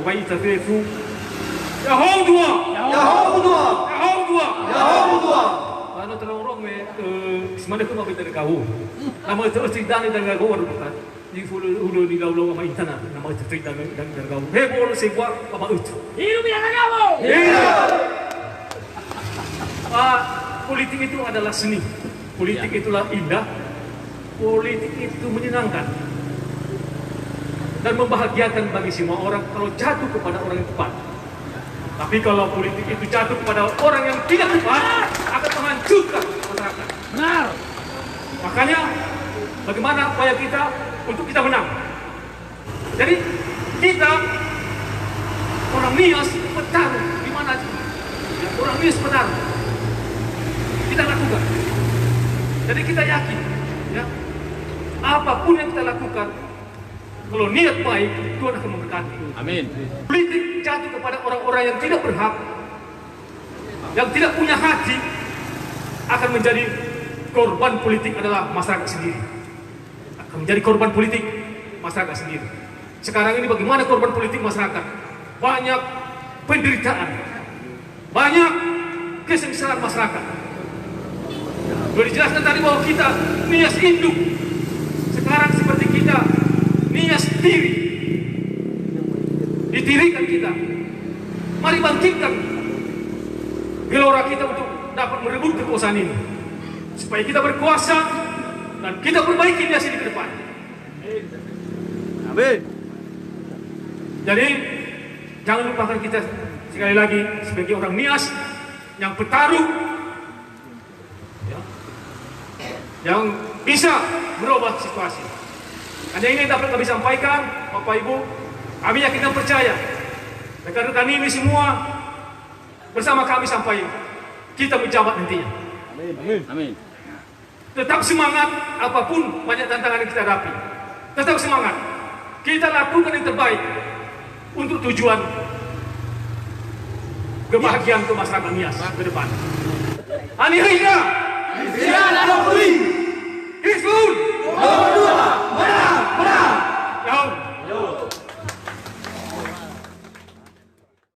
外一对夫，然后多，然后多，然后多，然后多。 ano terorong me semana ko mabita kau nama terus cerita ni dengan kau bukan di hulu di gaul sama internet nama cerita dengan kau heboh sebuah apa itu hidup yang kamu politik itu adalah seni politik itulah indah politik itu menyenangkan dan membahagiakan bagi semua orang kalau jatuh kepada orang yang tepat. Tapi kalau politik itu jatuh kepada orang yang tidak tepat, akan menghancurkan masyarakat. Benar. Makanya, bagaimana upaya kita untuk kita menang? Jadi, kita orang Nias bertarung di mana aja. Ya, orang Nias bertarung. Kita lakukan. Jadi kita yakin, ya, apapun yang kita lakukan, kalau niat baik, Tuhan akan memberkati. Amin. Politik jatuh kepada orang-orang yang tidak berhak, yang tidak punya hati, akan menjadi korban politik adalah masyarakat sendiri. Akan menjadi korban politik masyarakat sendiri. Sekarang ini bagaimana korban politik masyarakat? Banyak penderitaan, banyak kesengsaraan masyarakat. Sudah dijelaskan tadi bahwa kita nias induk. Sekarang seperti kita nias diri, ditirikan kita. Mari bangkitkan gelora kita untuk dapat merebut kekuasaan ini, supaya kita berkuasa dan kita perbaiki nias ini ke depan. Amin. Jadi jangan lupakan kita sekali lagi sebagai orang Nias yang bertarung, ya, yang bisa merubah situasi. Hanya ini dapat kami sampaikan, Bapak Ibu. Kami yakin dan percaya rekan-rekan ini semua bersama kami sampai kita menjabat nantinya. Amin. Amin. Tetap semangat apapun banyak tantangan yang kita hadapi. Tetap semangat. Kita lakukan yang terbaik untuk tujuan kebahagiaan ke masyarakat Nias ke depan. Ani Hida, Siapa